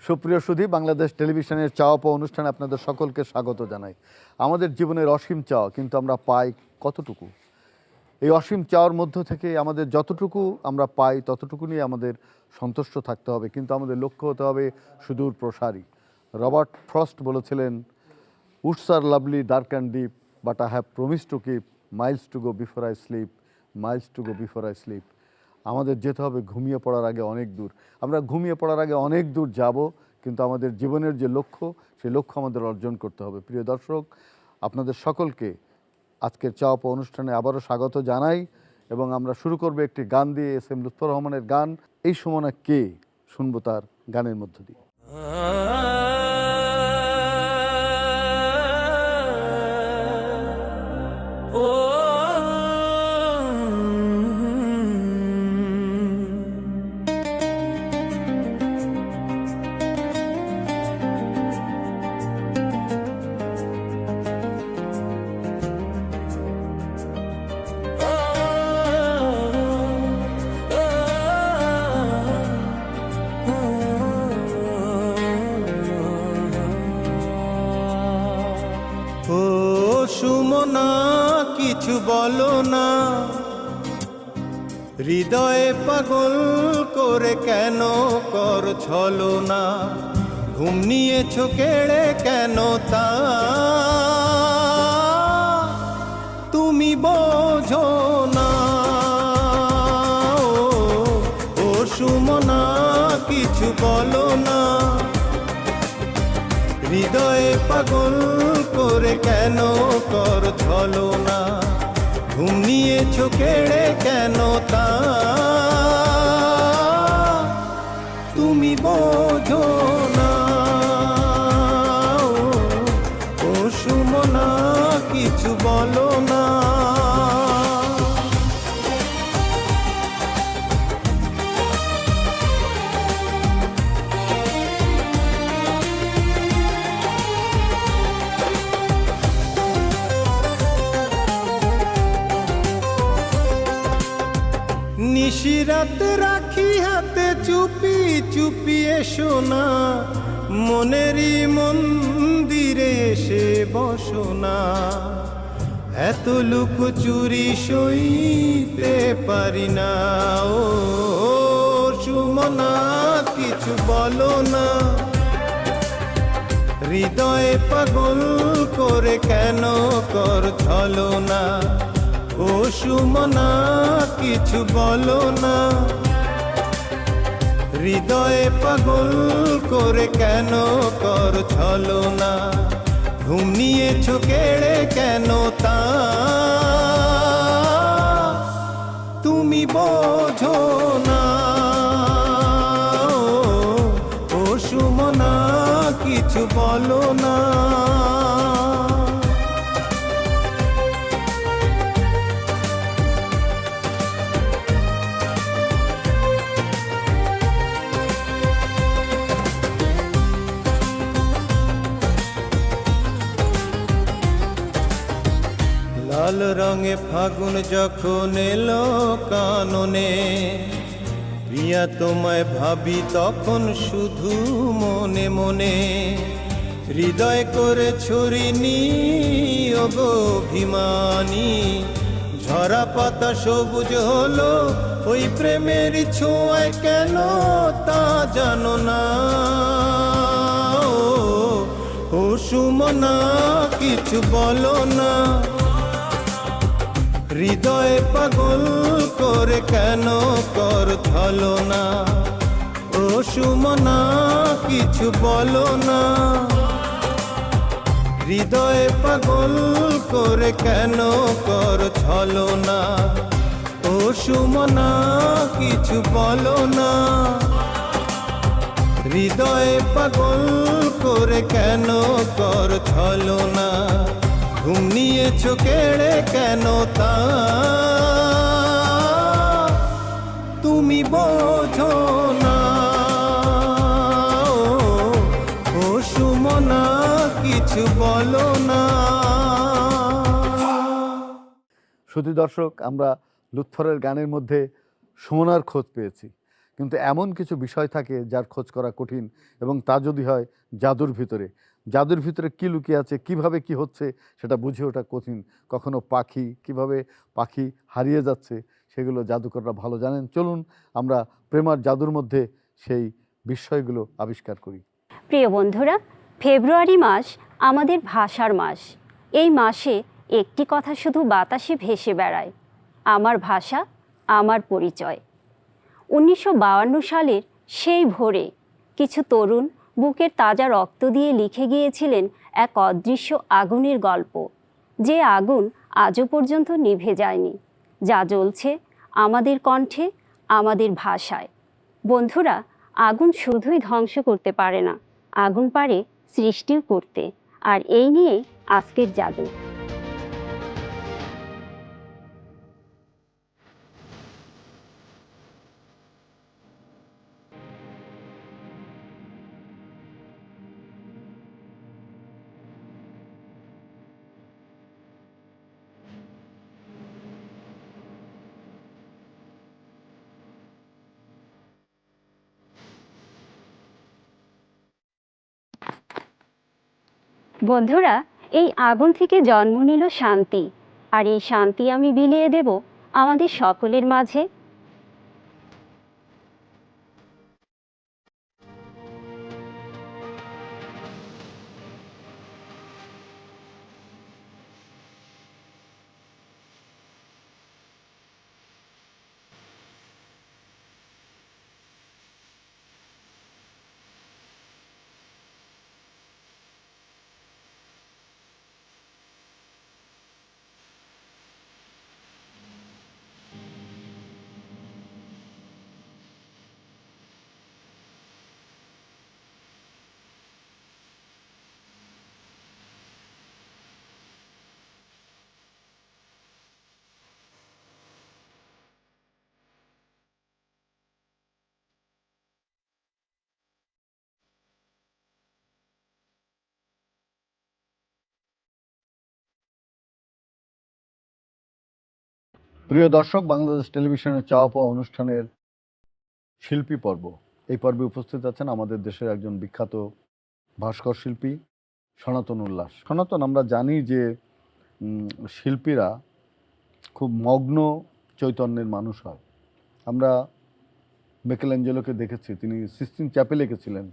সুপ্রিয় সুধী, বাংলাদেশ টেলিভিশনের চাওয়া পাওয়া অনুষ্ঠানে আপনাদের সকলকে স্বাগত জানাই। আমাদের জীবনের অসীম চাওয়া, কিন্তু আমরা পাই কতটুকু? এই অসীম চাওয়ার মধ্য থেকে আমাদের যতটুকু আমরা পাই ততটুকু নিয়ে আমাদের সন্তুষ্ট থাকতে হবে, কিন্তু আমাদের লক্ষ্য হতে হবে সুদূর প্রসারী। রবার্ট ফ্রস্ট বলেছিলেন, woods are lovely dark and deep, but I have promise to keep miles to go before I sleep, miles to go before I sleep. আমাদের যেতে হবে ঘুমিয়ে পড়ার আগে অনেক দূর। আমরা ঘুমিয়ে পড়ার আগে অনেক দূর যাব, কিন্তু আমাদের জীবনের যে লক্ষ্য, সেই লক্ষ্য আমাদের অর্জন করতে হবে। প্রিয় দর্শক, আপনাদের সকলকে আজকের চাওয়া পাওয়া অনুষ্ঠানে আবারও স্বাগত জানাই, এবং আমরা শুরু করব একটি গান দিয়ে। এস এম লুৎফর রহমানের গান, এই সুমনা কে, শুনবো তার গানের মধ্য দিয়ে। সুমনা কিছু বলো না, হৃদয়ে পাগল করে কেন কর ছলনা, ঘুম নিয়েছো কেড়ে কেন তা তুমি বোঝো না। ও সুমনা কিছু বলো না, হৃদয়ে পাগল করে কেন কর ছলনা, ঘুম নিয়েছো কেড়ে কেন তা তুমি বোঝো না। ও সুমনা কিছু বলো না। নিশিরাত রাখি হাতে চুপি চুপি এসো না, মনেরই মন্দিরে এসে বসো না। এত লুকোচুরি সইতে পারি না। ও সুমনা কিছু বলো না, হৃদয়ে পাগল করে কেন কর ছলনা। ও সুমনা কিছু বলো না, হৃদয়ে পাগল করে কেন কর ছলনা, ঘুম নিয়েছো কেড়ে কেন তা তুমি বোঝো না। ও সুমনা কিছু বলো না। লাল রঙে ফাগুন যখন এলো কাননে, প্রিয়া তোমায় ভাবি তখন শুধু মনে মনে। হৃদয় করে ছড়িনি ওগো অভিমানী, ঝরা পাতা সবুজ হলো ওই প্রেমের ছোঁয়ায় কেন তা জানো না। ও সুমনা কিছু বলো না, হৃদয়ে পাগল করে কেন কর ছলনা। ও সুমনা কিছু বলো না, হৃদয়ে পাগল করে কেন কর ছলনা, ও সুমনা কিছু বলো না, হৃদয়ে পাগল করে কেন কর ছলনা, ঘুম নিয়েছো কেড়ে কেন তা তুমি বোঝো না। ও সুমনা কিছু বলো না। শ্রোতী দর্শক, আমরা লুৎফরের গানের মধ্যে সুমনার খোঁজ পেয়েছি, কিন্তু এমন কিছু বিষয় থাকে যার খোঁজ করা কঠিন, এবং তা যদি হয় জাদুর ভিতরে। জাদুর ভিতরে কী লুকিয়ে আছে, কিভাবে কি হচ্ছে সেটা বুঝে ওঠা কঠিন। কখনো পাখি, কিভাবে পাখি হারিয়ে যাচ্ছে সেগুলো জাদুকররা ভালো জানেন। চলুন আমরা প্রেমার জাদুর মধ্যে সেই বিষয়গুলো আবিষ্কার করি। প্রিয় বন্ধুরা, ফেব্রুয়ারি মাস আমাদের ভাষার মাস। এই মাসে একটি কথা শুধু বাতাসে ভেসে বেড়ায়, আমার ভাষা আমার পরিচয়। 1952 সালের সেই ভোরে কিছু তরুণ বুকের তাজা রক্ত দিয়ে লিখে গিয়েছিলেন এক অদৃশ্য আগুনের গল্প, যে আগুন আজও পর্যন্ত নিভে যায়নি, যা জ্বলছে আমাদের কণ্ঠে, আমাদের ভাষায়। বন্ধুরা, আগুন শুধুই ধ্বংস করতে পারে না, আগুন পারে সৃষ্টিও করতে। আর এই নিয়েই আজকের জাদু। বন্ধুরা, এই আগুন থেকে জন্ম নিল শান্তি, আর এই শান্তি আমি বিলিয়ে দেব আমাদের সকলের মাঝে। প্রিয় দর্শক, বাংলাদেশ টেলিভিশনের চাওয়া পাওয়া অনুষ্ঠানের শিল্পী পর্ব, এই পর্বে উপস্থিত আছেন আমাদের দেশের একজন বিখ্যাত ভাস্কর শিল্পী সনাতন উল্লাস। সনাতন, আমরা জানি যে শিল্পীরা খুব মগ্ন চৈতন্যের মানুষ হয়। আমরা মিকেলেঞ্জেলোকে দেখেছি, তিনি সিস্টিন চ্যাপেলে এঁকেছিলেন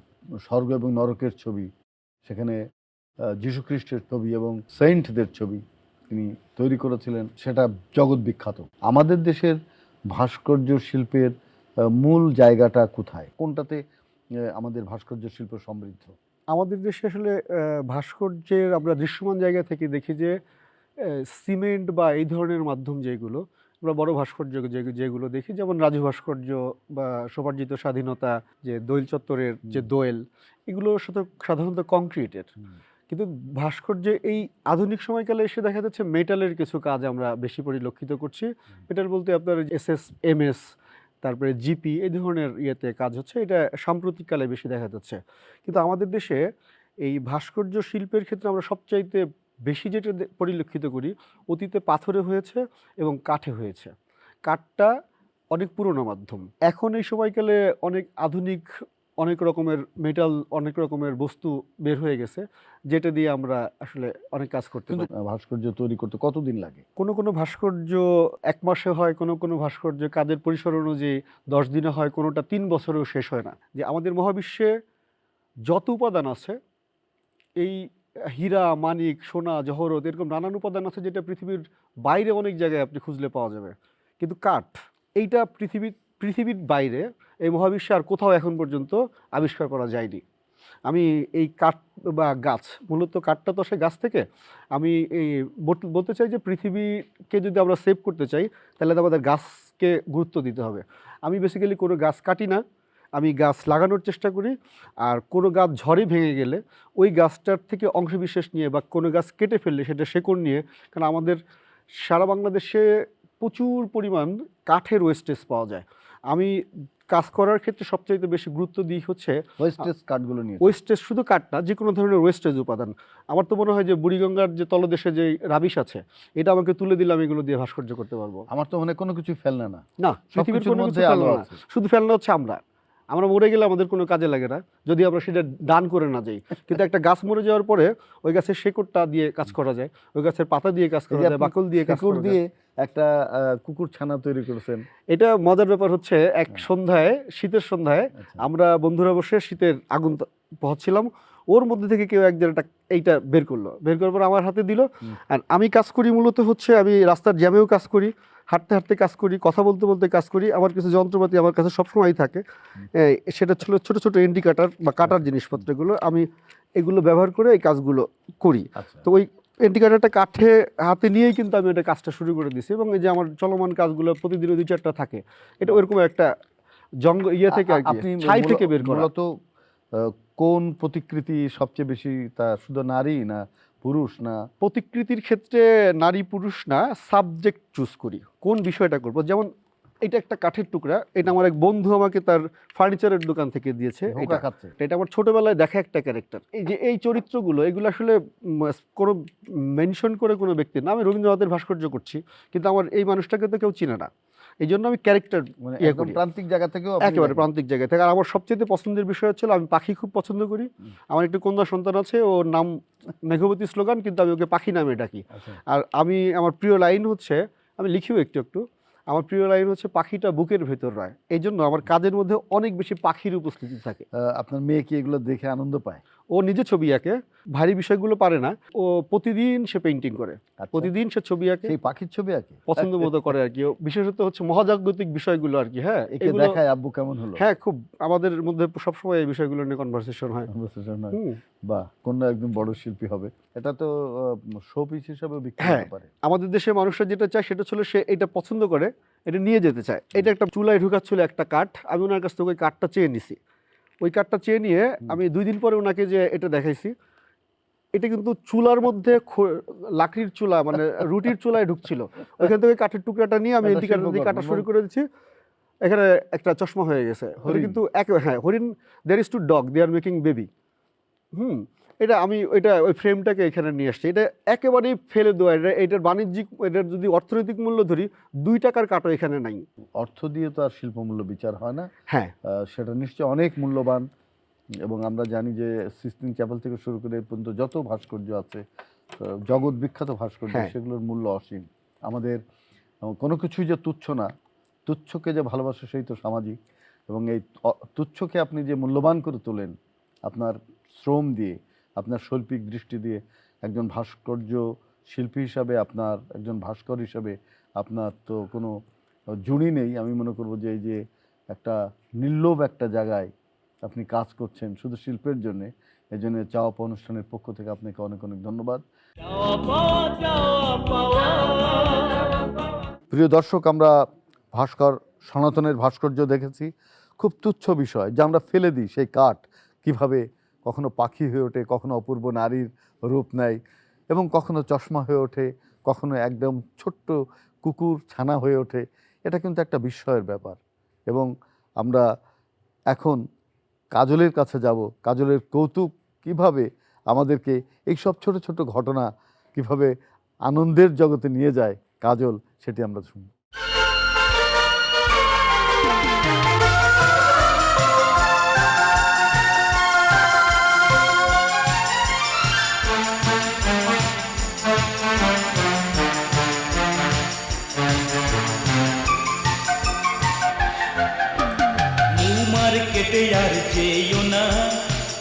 স্বর্গ এবং নরকের ছবি, সেখানে যীশুখ্রিস্টের ছবি এবং সেইন্টদের ছবি তিনি তৈরি করেছিলেন, সেটা জগৎ বিখ্যাত। আমাদের দেশের ভাস্কর্য শিল্পের মূল জায়গাটা কোথায়, কোনটাতে আমাদের ভাস্কর্য শিল্প সমৃদ্ধ? আমাদের দেশে আসলে ভাস্কর্যের আমরা দৃশ্যমান জায়গা থেকে দেখি যে সিমেন্ট বা এই ধরনের মাধ্যম যেগুলো আমরা বড় ভাস্কর্য যেগুলো দেখি, যেমন রাজু ভাস্কর্য বা স্বোপার্জিত স্বাধীনতা, যে দোয়েল চত্বরের যে দোয়েল, এগুলো সাধারণত কংক্রিটের। কিন্তু ভাস্কর্যে এই আধুনিক সময়কালে এসে দেখা যাচ্ছে মেটালের কিছু কাজ আমরা বেশি পরিলক্ষিত করছি। মেটাল বলতে আপনার SSMS, তারপরে জিপি, এই ধরনের ইয়েতে কাজ হচ্ছে, এটা সাম্প্রতিককালে বেশি দেখা যাচ্ছে। কিন্তু আমাদের দেশে এই ভাস্কর্য শিল্পের ক্ষেত্রে আমরা সবচাইতে বেশি যেটা পরিলক্ষিত করি, অতীতে পাথরে হয়েছে এবং কাঠে হয়েছে। কাঠটা অনেক পুরনো মাধ্যম, এখন এই সময়কালে অনেক আধুনিক অনেক রকমের মেটাল, অনেক রকমের বস্তু বের হয়ে গেছে, যেটা দিয়ে আমরা আসলে অনেক কাজ করতে পারি। ভাস্কর্য তৈরি করতে কতদিন লাগে? কোনো কোনো ভাস্কর্য 1 মাসে হয়, কোনো কোনো ভাস্কর্য কাজের পরিসর অনুযায়ী 10 দিনে হয়, কোনোটা 3 বছরেও শেষ হয় না। যে আমাদের মহাবিশ্বে যত উপাদান আছে, এই হীরা, মানিক, সোনা, জহরত, এরকম নানান উপাদান আছে যেটা পৃথিবীর বাইরে অনেক জায়গায় আপনি খুঁজলে পাওয়া যাবে। কিন্তু কাঠ, এইটা পৃথিবীর বাইরে এই মহাবিশ্বে আর কোথাও এখন পর্যন্ত আবিষ্কার করা যায়নি। আমি এই কাঠ বা গাছ, মূলত কাঠটা তো আসে গাছ থেকে। আমি এই বলতে চাই যে পৃথিবীকে যদি আমরা সেভ করতে চাই তাহলে তো আমাদের গাছকে গুরুত্ব দিতে হবে। আমি বেসিক্যালি কোনো গাছ কাটি না, আমি গাছ লাগানোর চেষ্টা করি। আর কোনো গাছ ঝড়ে ভেঙে গেলে ওই গাছটার থেকে অংশবিশেষ নিয়ে বা কোনো গাছ কেটে ফেললে সেটা শেকড় নিয়ে, কারণ আমাদের সারা বাংলাদেশে প্রচুর পরিমাণ কাঠের ওয়েস্টেজ পাওয়া যায়। আমি কাজ করার ক্ষেত্রে সবচাইতে বেশি গুরুত্ব দিই হচ্ছে ওয়েস্টেজ কাঠগুলো নিয়ে। ওয়েস্টেজ, শুধু কাঠ না, যে কোনো ধরনের ওয়েস্টেজ উপাদান। আমার তো মনে হয় যে বুড়িগঙ্গার যে তলদেশে যে রাবিশ আছে এটা আমাকে তুলে দিলে আমি এগুলো দিয়ে ভাস্কর্য করতে পারবো। আমার তো মনে হয় কোনো কিছু ফেলনা না, না, পৃথিবীর সবকিছুর কোনো মধ্যে কিছু আলো ফেলনা না, আছে। শুধু ফেলনা হচ্ছে আমরা মরে গেলে আমাদের কোনো কাজে লাগে না যদি আমরা সেটা দান করে না যাই। কিন্তু একটা গাছ মরে যাওয়ার পরে ওই গাছের শেকড়টা দিয়ে কাজ করা যায়, ওই গাছের পাতা দিয়ে কাজ করা যায়, বাকল দিয়ে কাজ কুকুর করা দিয়ে যায়। একটা কুকুর ছানা তৈরি করেছেন। এটা মজার ব্যাপার হচ্ছে, এক সন্ধ্যায়, শীতের সন্ধ্যায় আচ্ছা। আমরা বন্ধুরা বসে শীতের আগুন পোহাচ্ছিলাম, ওর মধ্যে থেকে কেউ একজন এইটা বের করার পর আমার হাতে দিল। আর আমি কাজ করি মূলত হচ্ছে, আমি রাস্তার জ্যামেও কাজ করি, হাঁটতে হাঁটতে কাজ করি, কথা বলতে বলতে কাজ করি। আমার কিছু যন্ত্রপাতি আমার কাছে সবসময়ই থাকে, সেটা ছিল ছোট ছোট এন্টি কাটার বা কাটার জিনিসপত্রগুলো। আমি এগুলো ব্যবহার করে এই কাজগুলো করি। আচ্ছা। তো ওই এন্টি কাটারটা কাঠে হাতে নিয়েই কিন্তু আমি এটা কাজটা শুরু করে দিছি, এবং এই যে আমার চলমান কাজগুলো প্রতিদিন 2-4টা থাকে, এটা ওইরকম একটা ইয়ে থেকে আর কি, আপনি ছাই থেকে বের করা। মূলত কোন প্রতিকৃতি সবচেয়ে বেশি, তা শুধু নারী না পুরুষ না? প্রতিকৃতির ক্ষেত্রে নারী পুরুষ না, সাবজেক্ট চুজ করি, কোন বিষয়টা করব। যেমন এটা একটা কাঠের টুকরা, এটা আমার এক বন্ধু আমাকে তার ফার্নিচারের দোকান থেকে দিয়েছে। ধোঁকা খাচ্ছে। এটা আমার ছোটবেলায় দেখা একটা ক্যারেক্টার। এই যে এই চরিত্রগুলো, এগুলো আসলে কোনো মেনশন করে কোনো ব্যক্তি না। আমি রবীন্দ্রনাথের ভাস্কর্য করছি, কিন্তু আমার এই মানুষটাকে তো কেউ চিনে না, এই জন্য আমি ক্যারেক্টার মানে একদম প্রান্তিক জায়গা থেকেও আপনি একেবারে দেখেন। প্রান্তিক জায়গায় থেকে। আর আমার সবচেয়ে পছন্দের বিষয় হচ্ছে, আমি পাখি খুব পছন্দ করি। আমার একটা কন্যা সন্তান আছে, ওর নাম মেঘবতী স্লোগান, কিন্তু আমি ওকে পাখি নামে ডাকি। আচ্ছা। আর আমার প্রিয় লাইন হচ্ছে, আমি লিখিও একটু, আমার প্রিয় লাইন হচ্ছে, পাখিটা বুকের ভেতর রয়। এই জন্য আমার কাজের মধ্যে অনেক বেশি পাখির উপস্থিতি থাকে। আপনার মেয়ে কি এগুলো দেখে আনন্দ পায়? ও নিজে ছবি আঁকে, ভারী বিষয়গুলো পারে না। ও প্রতিদিন সে পেইন্টিং করে, আচ্ছা। প্রতিদিন সে ছবি আঁকে, সেই পাখির ছবি আঁকে পছন্দ মতো করে আর কি। ও বিশেষত হচ্ছে মহাজাগতিক বিষয়গুলো আর কি। হ্যাঁ, একে এগুলো দেখায় আব্বু কেমন হলো। হ্যাঁ, খুব আমাদের মধ্যে সবসময় এই বিষয়গুলো নিয়ে কনভারসেশন হয়। হুম। বাহ, কন্যা একদম বড় শিল্পী হবে। এটা তো শো পিস হিসেবে বিক্রি হ্যাঁ, হতে পারে। আমাদের দেশের মানুষরা যেটা চায় সেটা ছিল, সে এটা পছন্দ করে, এটা নিয়ে যেতে চায়। এটা একটা চুলায় ঢুকাচ্ছিল একটা কাঠ, আমি ওনার কাছ থেকে ওই কাঠটা চেয়ে নিছি। ওই কাঠটা চেয়ে নিয়ে আমি 2 দিন পরে ওনাকে যে এটা দেখাইছি, এটা কিন্তু চুলার মধ্যে লাকড়ির চুলা, মানে রুটির চুলায় ঢুকছিল। ওইখান থেকে কাঠের টুকরাটা নিয়ে আমি একটা এন্টি কাটার দিয়ে কাটা শুরু করে দিচ্ছি। এখানে একটা চশমা হয়ে গেছে। হরিণ। কিন্তু হ্যাঁ, হরিণ, there is two dog, they are making baby. এটা আমি ওই ফ্রেমটাকে এখানে নিয়ে আসছি। এটা একেবারেই ফেলে দেওয়া, এটার বাণিজ্যিক, এটার যদি অর্থনৈতিক মূল্য ধরি, 2 টাকার কাঠও এখানে নাই। অর্থ দিয়ে তো আর শিল্পমূল্য বিচার হয় না। হ্যাঁ, সেটা নিশ্চয়ই অনেক মূল্যবান। এবং আমরা জানি যে সিস্টিন চ্যাপেল থেকে শুরু করে এ পর্যন্ত যত ভাস্কর্য আছে, জগৎ বিখ্যাত ভাস্কর্য, হ্যাঁ। সেগুলোর মূল্য অসীম। আমাদের কোনো কিছুই যে তুচ্ছ না, তুচ্ছকে যে ভালোবাসে সেই তো সামাজিক। এবং এই তুচ্ছকে আপনি যে মূল্যবান করে তোলেন আপনার শ্রম দিয়ে, আপনার শৈল্পিক দৃষ্টি দিয়ে, একজন ভাস্কর্য শিল্পী হিসাবে, আপনার একজন ভাস্কর হিসাবে আপনার তো কোনো জুড়ি নেই। আমি মনে করব যে এই যে একটা নির্লোভ একটা জায়গায় আপনি কাজ করছেন শুধু শিল্পের জন্যে, এই জন্য চাওয়া পাওয়া অনুষ্ঠানের পক্ষ থেকে আপনাকে অনেক অনেক ধন্যবাদ। প্রিয় দর্শক, আমরা ভাস্কর সনাতনের ভাস্কর্য দেখেছি। খুব তুচ্ছ বিষয় যা আমরা ফেলে দিই, সেই কাঠ কিভাবে কখনো পাখি হয়ে ওঠে, কখনো অপূর্ব নারীর রূপ নেয়, এবং কখনো চশমা হয়ে ওঠে, কখনো একদম ছোট্ট কুকুর ছানা হয়ে ওঠে। এটা কিন্তু একটা বিস্ময়ের ব্যাপার। এবং আমরা এখন কাজলের কাছে যাব, কাজলের কৌতুক কিভাবে আমাদেরকে এইসব ছোট ছোট ঘটনা কিভাবে আনন্দের জগতে নিয়ে যায় কাজল, সেটি আমরা শুনব। মার্কেটে আর যেও না,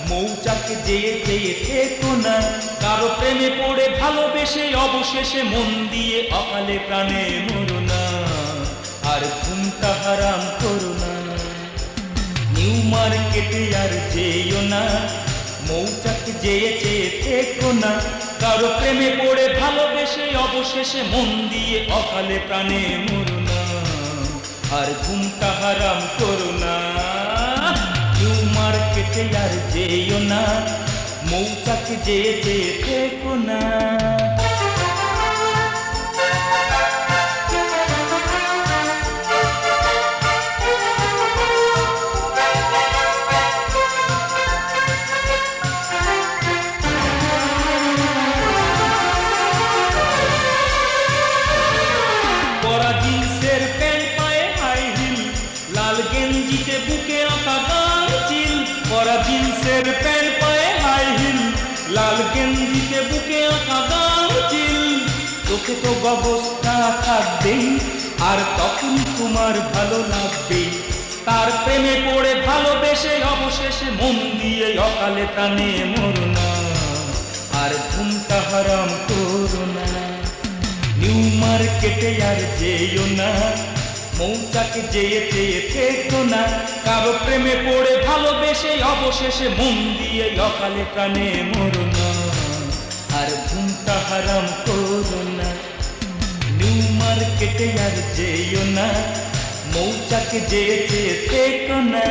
মৌচাক যেয়ে যেয়ে থেকো না, কারো প্রেমে পড়ে ভালোবেসে অবশেষে মন দিয়ে অকালে প্রাণে মরো না, আর ঘুমটা হারাম করো না। নিউ মার্কেটে আর যেও না, মৌচাক যেয়ে চেয়ে থেকো না, কারো প্রেমে পড়ে ভালোবেসে অবশেষে মন দিয়ে অকালে প্রাণে মরো না, আর ঘুমটা হারাম করো না। নিউ মার্কেটে আর যেও না, মৌচাক যেয়ে চেয়ে থেকো না। পরা জিন্সের প্যান্ট পায়ে হাই হিল, লাল গেঞ্জিতে বুকে আঁকা গান চিল। পরা জিন্সের প্যান্ট পায়ে হাই হিল, লাল গেঞ্জিতে বুকে আঁকা গান চিল। তোকে তো ব্যবস্থা থাকবেই, আর তখন তোমার ভালো লাগবে। তার প্রেমে পড়ে ভালোবেসে অবশেষে মন দিয়ে অকালে প্রাণে মরো না, আর ঘুমটা হারাম করো না। নিউ মার্কেটে আর যেও না, মৌচাক যেয়ে চেয়ে থেকো না, কারো প্রেমে পড়ে ভালোবেসে অবশেষে মন দিয়ে অকালে প্রাণে মরো না, আর ঘুমটা হারাম করো না। নিউ মার্কেটে আর যেও না, মৌচাক যেয়ে চেয়ে থেকো না।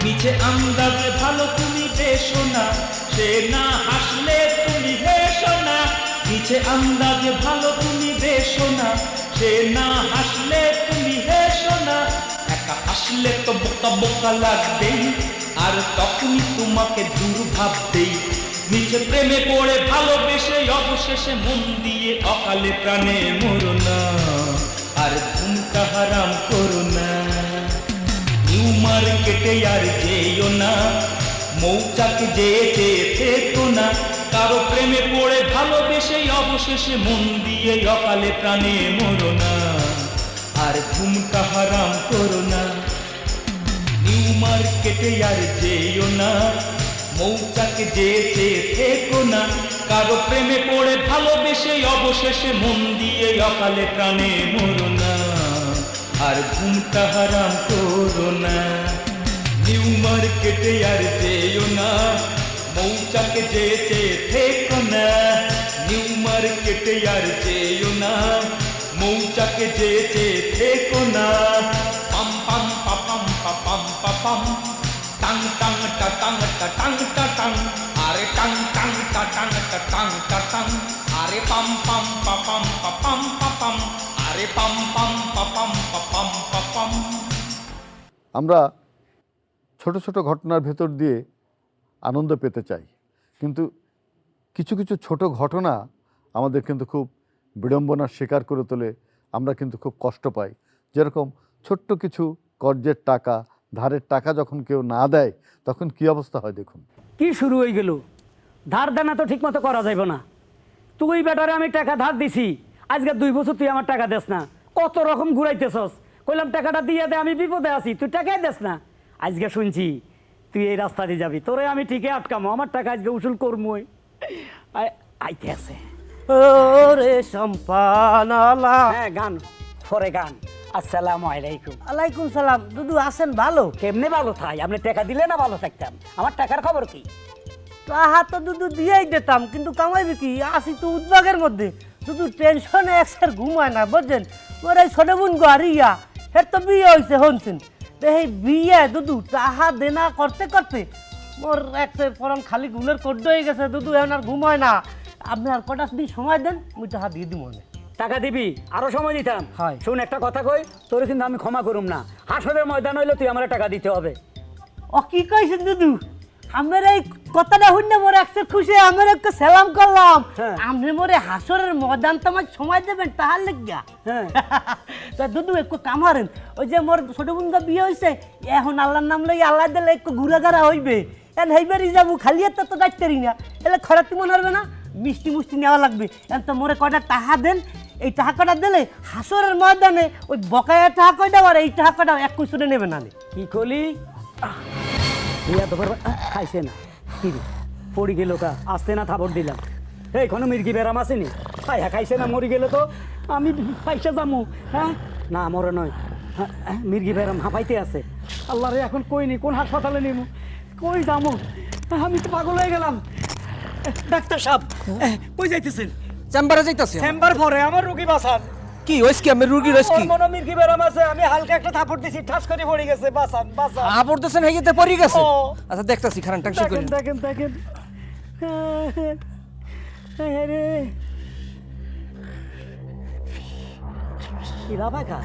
নিচে আন্দাজে ভালো তুমি বেশো না, সে না হাসলে তুমি হেসো না। নিচে আন্দাজে ভালো তুমি বেশো না, সে না হাসলে তুমি হেসো না। একা হাসলে তো বোকা বোকা লাগবেই, আর তখনই তোমাকে দূর ভাববেই। নিচে প্রেমে পড়ে ভালোবেসে অবশেষে মন দিয়ে অকালে প্রাণে মরো না, আর ঘুমটা হারাম করো না। নিউ মার্কেটে আর যেও না, মৌচাক যেয়ে চেয়ে থেকো না, কারো প্রেমে পড়ে ভালোবেসে অবশেষে মন দিয়ে অকালে প্রাণে মরো না, আর ঘুমটা হারাম করো না। নিউ মার্কেটে আর যেও না, মৌচাক যেয়ে চেয়ে থেকো না, কারো প্রেমে পড়ে ভালোবেসে অবশেষে মন দিয়ে অকালে প্রাণে মরো না, আর ঘুমটা হারাম করো না। নিউ মার্কেটে আর যেও না, মৌচাক যেয়ে চেয়ে থেকো না। নিউ মার্কেটে আর যেও না, মৌচাক যেয়ে চেয়ে থেকো না। পাম পাম পাপাম পাপাম পাপাম, টাং টাং টা টাং টা টাং টা টাং, আরে টাং টাং টা টাং টা টাং টা টাং, আরে পাম পাম পাপাম পাপাম পাপাম, আরে পাম পাম পাপাম পাপাম পাপাম। আমরা ছোট ছোট ঘটনার ভেতর দিয়ে আনন্দ পেতে চাই, কিন্তু কিছু কিছু ছোট ঘটনা আমাদের কিন্তু খুব বিড়ম্বনার শিকার করে তোলে। আমরা কিন্তু খুব কষ্ট পাই। যেরকম ছোট্ট কিছু কর্জের টাকা, ধারের টাকা যখন কেউ না দেয় তখন কি অবস্থা হয় দেখুন। কি শুরু হয়ে গেল? ধার দেনা তো ঠিক মতো করা যাইব না। তুই বেটারে আমি টাকা ধার দিছি, আজকে 2 বছর তুই আমার টাকা দেস না। কত রকম ঘুরাইতেছস, কইলাম টাকাটা দিয়ে দে, আমি বিপদে আছি, তুই টাকাই দেস না। আজকে শুনছি তুই এই রাস্তা দিয়ে যাবি, তোরে আমি ঠিকই আটকামো, আমার টাকা আজকে উসুল করবই। আইতে আছে ওরে সম্পানালা। হ্যাঁ, গান পরে গান। আসসালামু আলাইকুম। আলাইকুম সালাম। দুদু আছেন ভালো? কেমনে ভালো থাই? আপনি টাকা দিলে না ভালো থাকতাম? আমার টাকার খবর কি? তাহা তো দুদু দিয়েই দিতাম, কিন্তু কামাইবে কি? আসি তো উদ্বাগের মধ্যে। দুদু টেনশনে একসার ঘুমায় না, বুঝছেন? ওর এই ছোট বোন গাড়িয়া হের তো বিয়ে হয়েছে শুনছেন। তো এই বিয়ে দুদু তাহা দেনা করতে করতে মোর একসার পরম খালি গুলের কড্ড হয়ে গেছে। দুদু এখন আর ঘুমায় না। আপনি আর কটা দিন সময় দেন, মুই টাকা দিয়ে দিব মনে। টাকা দিবি? আরো সময় দিতাম। হয়। শুন, একটা কথা কই, তোর কিন্তু আমি ক্ষমা করুম না। হাসরের ময়দান হইলে তুই আমার টাকা দিতে হবে। ও কি কইছেন দুদু? আমার এই কথাটা শুনে মোর একসার খুশি, আমার একটু সালাম করলাম। হ্যাঁ। আপনি মোরে হাসরের ময়দান তো আমার সময় দেবেন তাহার লেগা। হ্যাঁ। তা দুদু একটু কামারেন, ওই যে মোর ছোট বোনটা বিয়ে হয়েছে, এখন আল্লাহর নাম লই আল্লাহ দিলে একটু ঘুরাঘারা হইবে। এখন হেইবারই যাবো, খালি একটা তো যাইতেরি না, এলে খরাতি মনে হবে না, মিষ্টি মুষ্টি নেওয়া লাগবে। এখন তো মোরে কয়টা টাকা দেন, এই টাকা কটা দিলে হাসরের ময়দানে ওই বকায়া টাকা কয়টা আর এই টাকা কটা এক কুসুরে নেবে না। কি কলি? ইয়া তো খাইছে না কি রে পড়ি গেল কা আসতে না থাবর দিলাম এই কোনো মির্গি বেরাম আসেনি হাই হ্যাঁ খাইছে না মরি গেলে তো আমি পয়সা যামু হ্যাঁ না মরে নয় মির্গি বেরাম হাঁপাইতে আছে আল্লাহ রে এখন কই নি কোন হাসপাতালে নিমু কই যামু আমি তো পাগল হয়ে গেলাম ডাক্তার সাহেব কই যাইতেছেন চেম্বারে যাইতাছে চেম্বার পরে আমার রোগী বাঁচান কি হইছে কি আমি রুগী রইছ কি ওর মনে মির্গি বেরাম আছে আমি হালকা একটা থাপড় দিছি ঠাস করে পড়ে গেছে বাঁচান বাঁচান আবর্তেছেন হেইতে পড়ি গেছে ও। আচ্ছা দেখতাছি খারান টেনশন করি দেখেন দেখেন রে কি লাভ খা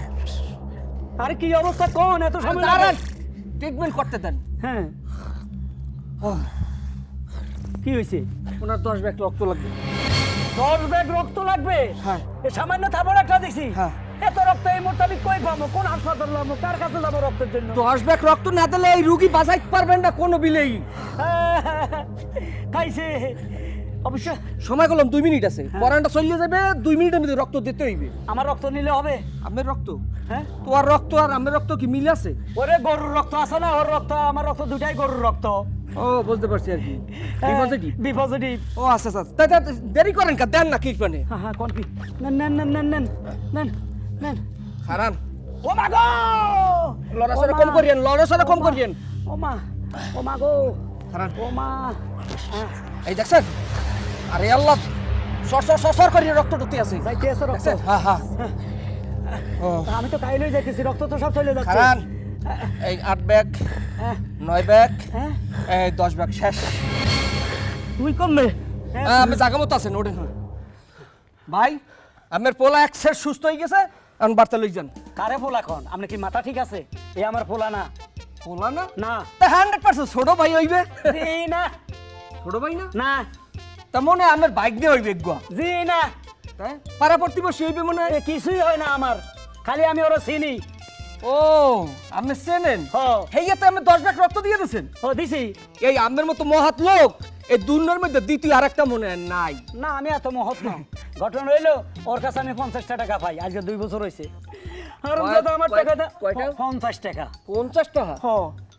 আরে কি অবস্থা কোন এত সময় দাঁড়ান ট্রিটমেন্ট করতে দেন হ্যাঁ কি হয়েছে ওনার 10 ব্যাগ রক্ত লাগবে 10 ব্যাগ রক্ত লাগবে হ্যাঁ। এ সামান্য থাবড় একটা দিছি হ্যাঁ। এত রক্ত এই মুহূর্তে আমি কই পাবো কোন হাসপাতাল যাবো কার কাছে যাবো রক্তের জন্য 10 ব্যাগ রক্ত না দিলে এই রুগী বাঁচাইতে পারবেন না কোনো বিলেই খাইছে অবশ্য সময় করলাম 2 মিনিট আছে পরানটা চলে যাবে 2 মিনিটের মধ্যে রক্ত দিতে হইবে আমার রক্ত নিলে হবে আমের রক্ত হ্যাঁ তোর রক্ত আর আমের রক্ত কি মিল আছে ওরে গরুর রক্ত আছে না ওর রক্ত আমার রক্ত দুটাই গরুর রক্ত ও বুঝতে পারছি আর কি বি পজিটিভ ও আচ্ছা আচ্ছা তাই তাই দেরি করেন কা দেন না কি মানে হ্যাঁ হ্যাঁ কোন কি নেন নেন নেন নেন নেন নেন নেন খারান ও মা গো লড়াছড়া কম করিয়েন লড়াছড়া কম করিয়েন ও মা গো খারান ও মা এই দেখছেন আরে আল্লাহ সর সর সর সর করিয়ে রক্ত ঢুকতে আছে যাইতে আছে রক্ত দেখছেন হ্যাঁ হ্যাঁ ও আমি তো কাইলই যাইতেছি রক্ত তো সব চলে যাচ্ছে খারান এই 8 ব্যাগ হ্যাঁ 9 ব্যাগ হ্যাঁ এই 10 ব্যাগ শেষ তুই কমবে আমি জায়গা মতো আছেন ওঠেন ভাই আমার পোলা এক্সের সুস্থ হয়ে গেছে আমি বার্তা লই যান কারে পোলা কোন আপনি কি মাথা ঠিক আছে এ আমার পোলা না পোলা না না 100% ছোট ভাই হইবে জি না ছোট ভাই না না তা মনে হয় আমার বাইক দিয়ে হইবে গুয়া জি না তাই পাড়া প্রতিবেশী হইবে মনে হয় এ কিছুই হয় না আমার খালি আমি ওরা চিনি ও আপনি চেনেন হ হেইয়াতে আমি 10 ব্যাগ রক্ত দিয়ে দিয়েছেন ও দিছি এই আমের মতো মহাত লোক এই দুনিয়ার মধ্যে দ্বিতীয় আরেকটা মনে হয় নাই না আমি এত মহৎ না ঘটনা রইলো ওর কাছে আমি 50 টাকা পাই আজকে 2 বছর হয়েছে আর দাদা আমার টাকা দা কয়টা? 50 টাকা 50 টাকা হ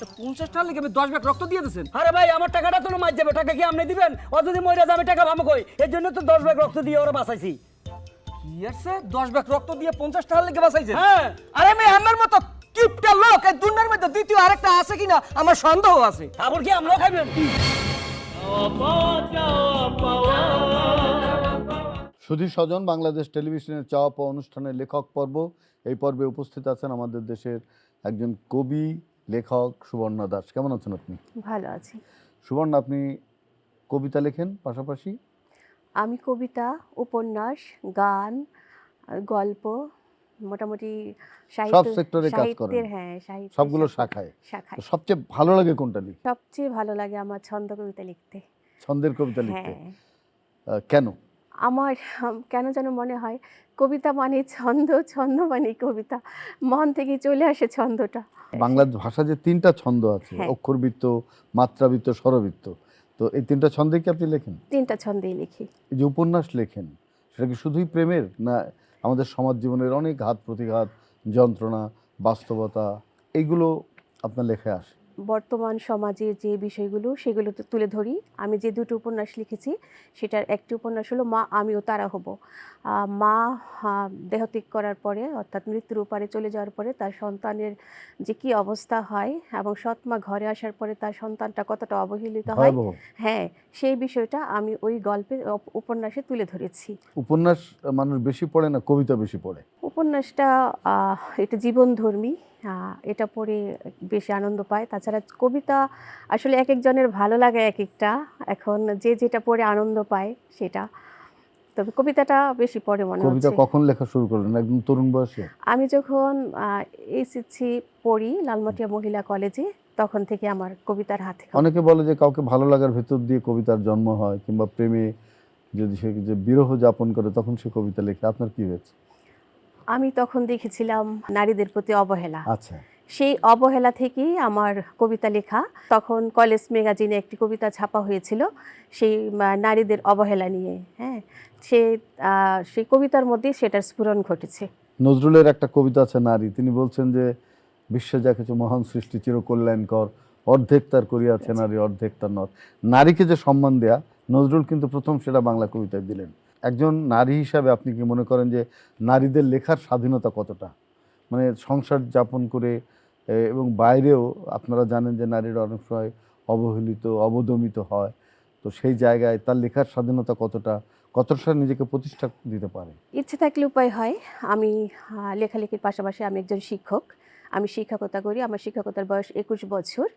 50 টাকা লেগে আমি 10 ব্যাগ রক্ত দিয়ে দিয়েছেন আরে ভাই আমার টাকাটা তো মার যাবে টাকা কি আপনি দিবেন ও যদি মরে যায় আমি টাকা ভাবো কই এর জন্য তো 10 ব্যাগ রক্ত দিয়ে ওরা বাঁচাইছি কি আছে 10 ব্যাগ রক্ত দিয়ে 50 টাকা লেগে বাঁচাইছেন হ্যাঁ আরে আমি আমার মতো কিপটা লোক এই দুনিয়ার মধ্যে দ্বিতীয় আরেকটা আছে কিনা আমার সন্দেহ আছে তারপর কি আমরাও খাইবেন সুধী স্বজন বাংলাদেশ টেলিভিশনের চাওয়া পাওয়া অনুষ্ঠানের লেখক পর্ব এই পর্বে উপস্থিত আছেন আমাদের দেশের একজন কবি লেখক সুবর্ণা দাস। কেমন আছেন আপনি? ভালো আছি। সুবর্ণা, আপনি কবিতা লেখেন পাশাপাশি? আমি কবিতা, উপন্যাস, গান, গল্প, মোটামুটি সব সেক্টরে কাজ করেন, হ্যাঁ সাহিত্য সবগুলো শাখায়। শাখায় তো সবচেয়ে ভালো লাগে কোনটা লিখতে? সবচেয়ে ভালো লাগে আমার ছন্দ কবিতা লিখতে। ছন্দের কবিতা লিখতে? হ্যাঁ, কেন? আমার কেন যেন মনে হয় কবিতা মানে ছন্দ, ছন্দ মানে কবিতা, মন থেকে চলে আসে ছন্দটা। বাংলা ভাষা যে 3টা ছন্দ আছে, হ্যাঁ। অক্ষরবৃত্ত, মাত্রাবৃত্ত, স্বরবৃত্ত, তো এই 3টা ছন্দে কি আপনি লেখেন? 3টা ছন্দেই লিখি। এই যে উপন্যাস লেখেন, সেটা কি শুধুই প্রেমের, না আমাদের সমাজ জীবনের অনেক ঘাত প্রতিঘাত, যন্ত্রণা, বাস্তবতা, এইগুলো আপনার লেখায় আসে? বর্তমান সমাজের যে বিষয়গুলো সেগুলো তুলে ধরি। আমি যে 2টো উপন্যাস লিখেছি সেটার একটি উপন্যাস হলো মা আমিও তারা হব। মা দেহত্যাগ করার পরে অর্থাৎ মৃত্যুর ওপারে চলে যাওয়ার পরে তার সন্তানের যে কি অবস্থা হয় এবং সৎমা ঘরে আসার পরে তার সন্তানটা কতটা অবহেলিত হয়, ভয়াবহ। হ্যাঁ সেই বিষয়টা আমি ওই গল্পের উপন্যাসে তুলে ধরেছি। উপন্যাস মানুষ বেশি পড়ে না কবিতা বেশি পড়ে? উপন্যাসটা এটা জীবনধর্মী, এটা পড়ে বেশি আনন্দ পায়। তাছাড়া কবিতা আসলে এক একজনের ভালো লাগে এক একটা, এখন যে যেটা পড়ে আনন্দ পায় সেটা। তবে কবিতাটা বেশি পড়ে মনে কবিতা হচ্ছে। কখন লেখা শুরু করলেন? একদম তরুণ বয়সে? আমি যখন এইচএসসি পড়ি লালমাটিয়া মহিলা কলেজে, তখন থেকে আমার কবিতার হাতে। অনেকে বলে যে কাউকে ভালো লাগার ভেতর দিয়ে কবিতার জন্ম হয়, কিংবা প্রেমে যদি সে যে বিরহ যাপন করে তখন সে কবিতা লেখে। আপনার কি হয়েছে? আমি তখন দেখেছিলাম নারীদের প্রতি অবহেলা, আচ্ছা, সেই অবহেলা থেকেই আমার কবিতা লেখা। তখন কলেজ ম্যাগাজিনে একটি কবিতা ছাপা হয়েছিল সেই নারীদের অবহেলা নিয়ে। হ্যাঁ, সেই কবিতার মধ্যে সেটার স্ফুরণ ঘটেছে। নজরুলের একটা কবিতা আছে নারী, তিনি বলছেন যে বিশ্বে যা কিছু মহান সৃষ্টি চিরকল্যাণকর, অর্ধেক তার করিয়াছে নারী, অর্ধেক তার নর। নারীকে যে সম্মান দেয়া, নজরুল কিন্তু প্রথম সেটা বাংলা কবিতায় দিলেন। একজন নারী হিসাবে আপনি কি মনে করেন যে নারীদের লেখার স্বাধীনতা কতটা? মানে সংসার যাপন করে এবং বাইরেও আপনারা জানেন যে নারীরা অনেক সময় অবহেলিত, অবদমিত হয়, তো সেই জায়গায় তার লেখার স্বাধীনতা কতটা, কতটা নিজেকে প্রতিষ্ঠা দিতে পারে? ইচ্ছে থাকলে উপায় হয়। আমি লেখালেখির পাশাপাশি আমি একজন শিক্ষক। আমি শিক্ষকতা করি। আমার শিক্ষকতার বয়স 21 বছর।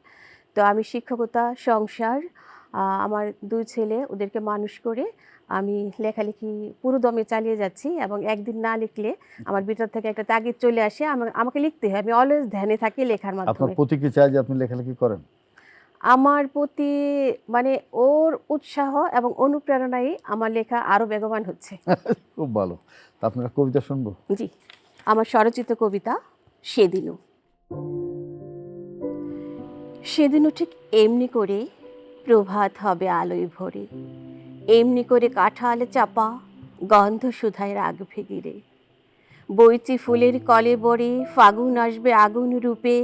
তো আমি শিক্ষকতা, সংসার, আমার 2 ছেলে, ওদেরকে মানুষ করে আমি লেখালেখি পুরো দমে চালিয়ে যাচ্ছি। এবং একদিন না লিখলে আমার ভিতর থেকে একটা তাগিদ চলে আসে, আমাকে লিখতে হয়। আমি অলওয়েজ ধ্যানে থাকি লেখার আপনার মাধ্যমে। প্রতি কি চায় যে আপনি লেখালেখি করেন? আমার প্রতি মানে ওর উৎসাহ এবং অনুপ্রেরণায় আমার লেখা আরও বেগবান হচ্ছে। খুব ভালো। তা আপনারা কবিতা শুনবো? জি, আমার স্বরচিত কবিতা সেদিনও। সেদিনও ঠিক এমনি করে প্রভাত হবে আলোয় ভরে, এমনি করে কাঁঠাল চাপা গন্ধ সুধায় রাগবে গিরে, বইচি ফুলের কলে বরে ফাগুন আসবে আগুন রূপে,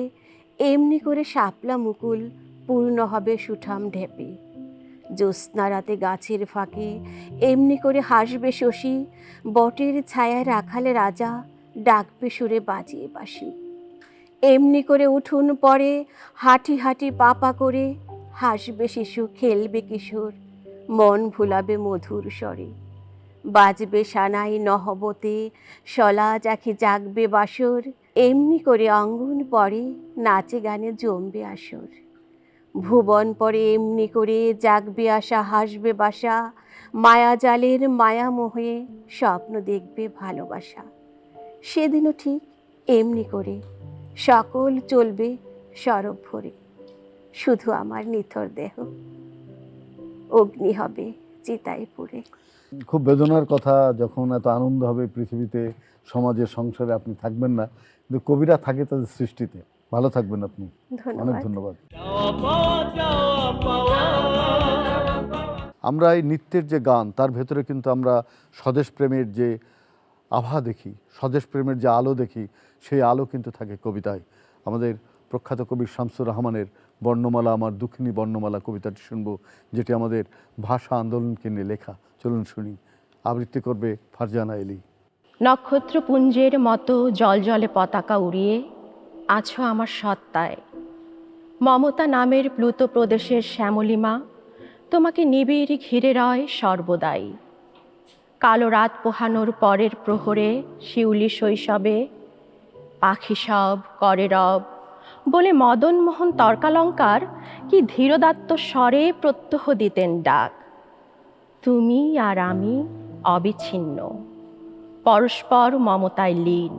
এমনি করে শাপলা মুকুল পূর্ণ হবে সুঠাম ঢেপে, জ্যোৎস্না রাতে গাছের ফাঁকে এমনি করে হাসবে শশী, বটের ছায়ায় রাখালে রাজা ডাকবে সুরে বাজিয়ে বাঁশি, এমনি করে উঠুন পরে হাঁটি হাঁটি পাপা করে, হাসবে শিশু খেলবে কিশোর মন ভুলাবে মধুর স্বরে, বাজবে সানাই নহবতে শলা জাখি জাগবে বাসর, এমনি করে অঙ্গন পরে নাচে গানে জমবে আসর, ভুবন পরে এমনি করে জাগবে আশা হাসবে বাসা, মায়া জালের মায়া মোহে স্বপ্ন দেখবে ভালোবাসা, সেদিনও ঠিক এমনি করে সকল চলবে সরব ভরে, শুধু আমার নিথর দেহ অগ্নি হবে চিতায় পুড়ে। খুব বেদনার কথা, যখন এত আনন্দ হবে পৃথিবীতে, সমাজে, সংসারে আপনি থাকবেন না, কিন্তু কবিরা থাকে তাদের সৃষ্টিতে। ভালো থাকবেন আপনি। অনেক ধন্যবাদ। আমরা এই নৃত্যের যে গান, তার ভেতরে কিন্তু আমরা স্বদেশ প্রেমের যে আভা দেখি, স্বদেশ প্রেমের যে আলো দেখি, সেই আলো কিন্তু থাকে কবিতায়। আমাদের প্রখ্যাত কবি শামসুর রহমানের বর্ণমালা আমার দুঃখিনী বর্ণমালা কবিতাটি শুনবো, যেটি আমাদের ভাষা আন্দোলনকে নিয়ে লেখা। চলুন শুনি। আবৃত্তি করবে ফারজানা এলি। নক্ষত্রপুঞ্জের মতো জলজলে পতাকা উড়িয়ে আছো আমার সত্তায়, মমতা নামের প্লুত প্রদেশের শ্যামলিমা তোমাকে নিবিড় ঘিরে রয় সর্বদাই। কালো রাত পোহানোর পরের প্রহরে শিউলি শৈশবে পাখি সব করে রব বলে মদনমোহন তর্কালঙ্কার কি ধীরদাত্ত স্বরে প্রত্যহ দিতেন ডাক। তুমি আর আমি অবিচ্ছিন্ন, পরস্পর মমতায় লীন,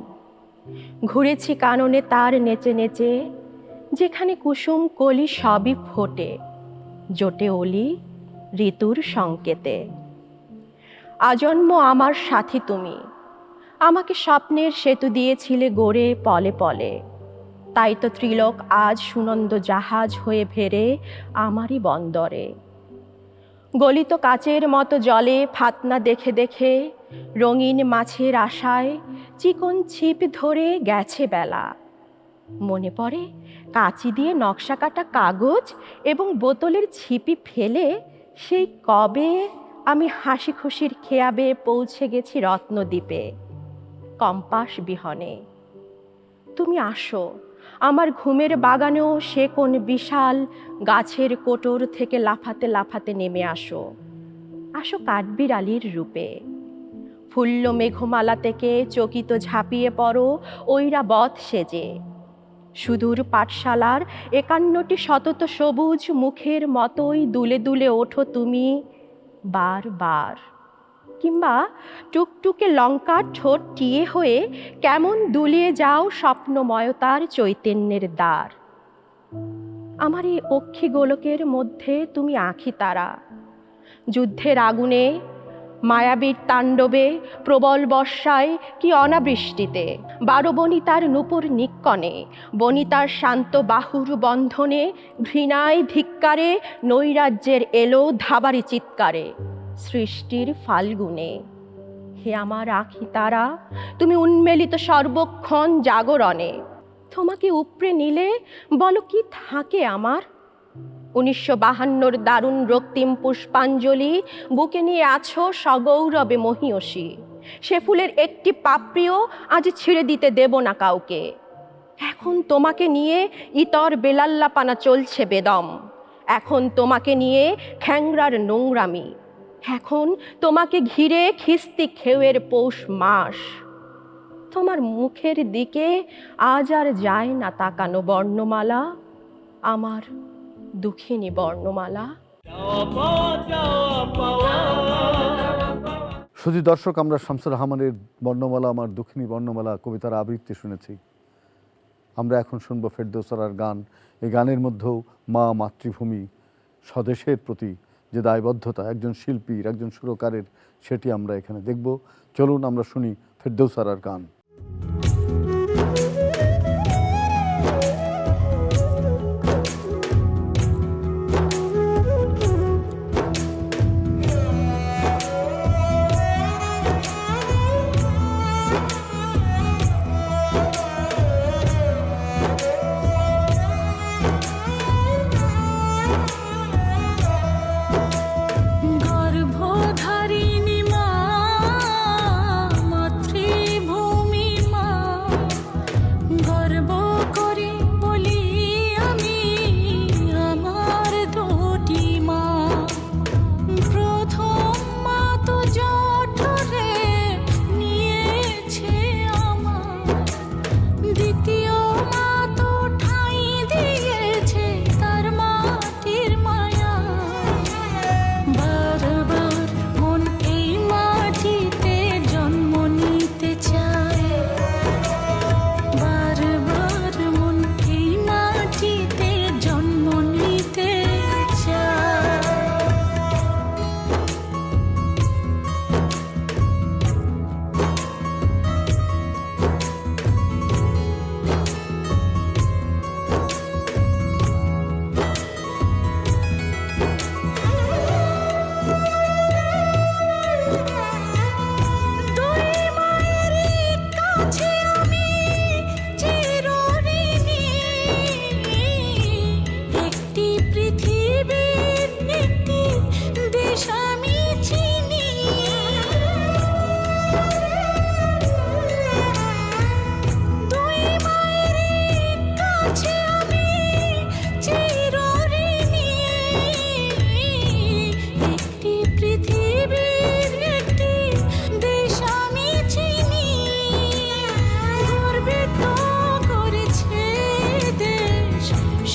ঘুরেছি কাননে তার নেচে নেচে, যেখানে কুসুম কলি সবই ফোটে, জোটে অলি ঋতুর সংকেতে। আজন্ম আমার সাথী তুমি, আমাকে স্বপ্নের সেতু দিয়েছিলে গড়ে পলে পলে, তাই তো ত্রিলোক আজ সুনন্দ জাহাজ হয়ে ভেড়ে আমারই বন্দরে। গলিত কাচের মতো জলে ফাতনা দেখে দেখে, রঙিন মাছের আশায় চিকন ছিপ ধরে গেছে বেলা। মনে পড়ে কাঁচি দিয়ে নকশা কাটা কাগজ এবং বোতলের ছিপি ফেলে সেই কবে আমি হাসি খুশির খেয়াবে পৌঁছে গেছি রত্নদ্বীপে, কম্পাস বিহনে। তুমি আসো আমার ঘুমের বাগানেও সে কোন বিশাল গাছের কোটর থেকে লাফাতে লাফাতে নেমে আসো, আসো কাঠবিড়ালির রূপে। ফুল্ল মেঘমালা থেকে চকিত ঝাঁপিয়ে পড়ো ঐরাবত সেজে, সুদূর পাঠশালার 51টি শতত সবুজ মুখের মতোই দুলে দুলে ওঠো তুমি বারবার। কিংবা টুকটুকে লঙ্কার ঠোঁট টিয়ে হয়ে কেমন দুলিয়ে যাও স্বপ্নময়তার চৈতন্যের দ্বার। আমার এই অক্ষি গোলকের মধ্যে তুমি আঁখি তারা, যুদ্ধের আগুনে, মায়াবীর তাণ্ডবে, প্রবল বর্ষায় কি অনাবৃষ্টিতে, 12 বনিতার নূপুর নিক্কণে, বনিতার শান্ত বাহুর বন্ধনে, ঘৃণায় ধিক্কারে নৈরাজ্যের এলো ধাবারি চিৎকারে, সৃষ্টির ফাল্গুনে। হে আমার আঁখি তারা, তুমি উন্মেলিত সর্বক্ষণ জাগরণে। তোমাকে উপড়ে নিলে বলো কি থাকে আমার, 1952 দারুণ রক্তিম পুষ্পাঞ্জলি বুকে নিয়ে আছো সগৌরবে মহীয়সী। সে ফুলের একটি পাপড়িও আজ ছিঁড়ে দিতে দেব না কাউকে। এখন তোমাকে নিয়ে ইতর বেলাল্লাপানা চলছে বেদম। এখন তোমাকে নিয়ে খ্যাংরার নোংরামি। এখন তোমাকে ঘিরে খিস্তি খেউয়ের পৌষ মাস। তোমার মুখের দিকে আজ আর যায় না তাকানো বর্ণমালা, আমার দুঃখিনী বর্ণমালা। শুধু দর্শক, আমরা শামসুর রহমানের বর্ণমালা আমার দুঃখিনী বর্ণমালা কবিতার আবৃত্তি শুনেছি। আমরা এখন শুনবো ফেরদৌসারার গান। এই গানের মধ্যেও মা, মাতৃভূমি, স্বদেশের প্রতি যে দায়বদ্ধতা একজন শিল্পীর, একজন সুরকারের, সেটি আমরা এখানে দেখব। চলুন আমরা শুনি ফেরদৌসারার গান।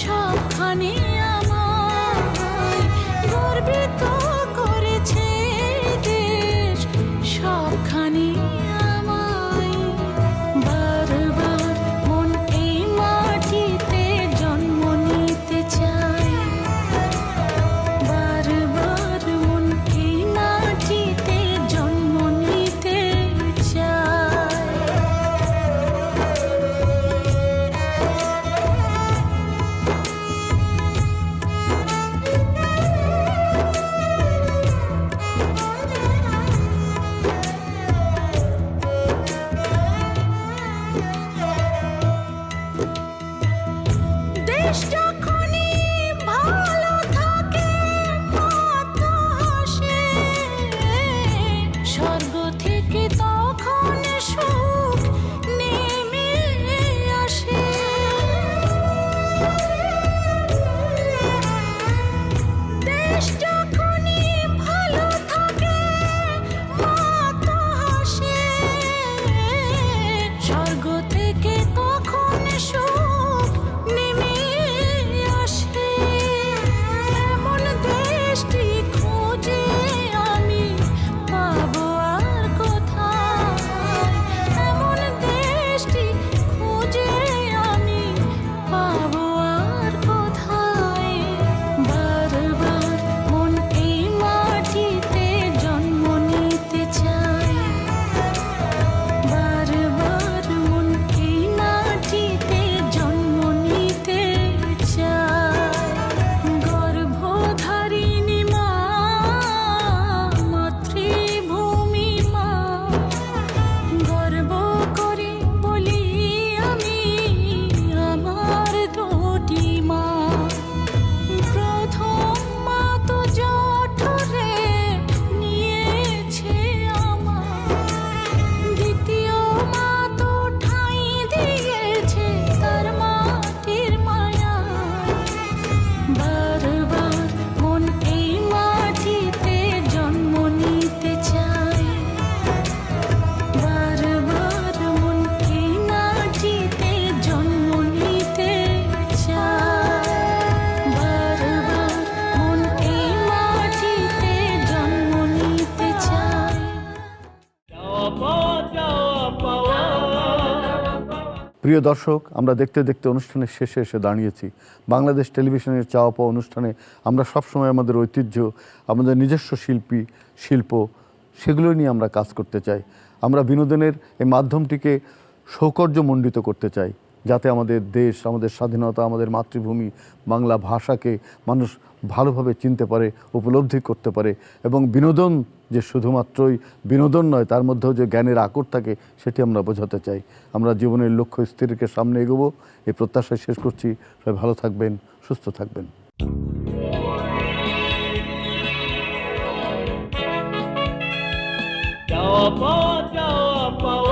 সবখানে আমায় গর্বিত করে প্রিয় দর্শক, আমরা দেখতে দেখতে অনুষ্ঠানের শেষে এসে দাঁড়িয়েছি। বাংলাদেশ টেলিভিশনের চাওয়া পাওয়া অনুষ্ঠানে আমরা সবসময় আমাদের ঐতিহ্য, আমাদের নিজস্ব শিল্প সেগুলো নিয়ে আমরা কাজ করতে চাই। আমরা বিনোদনের এই মাধ্যমটিকে সৌকর্যমণ্ডিত করতে চাই, যাতে আমাদের দেশ, আমাদের স্বাধীনতা, আমাদের মাতৃভূমি বাংলা ভাষাকে মানুষ ভালোভাবে চিনতে পারে, উপলব্ধি করতে পারে, এবং বিনোদন যে শুধুমাত্রই বিনোদন নয়, তার মধ্যেও যে জ্ঞানের আকর থাকে সেটি আমরা বোঝাতে চাই। আমরা জীবনের লক্ষ্য স্থিরকে সামনে এগোবো এই প্রত্যাশায় শেষ করছি। সবাই ভালো থাকবেন, সুস্থ থাকবেন। চাওয়া পাওয়া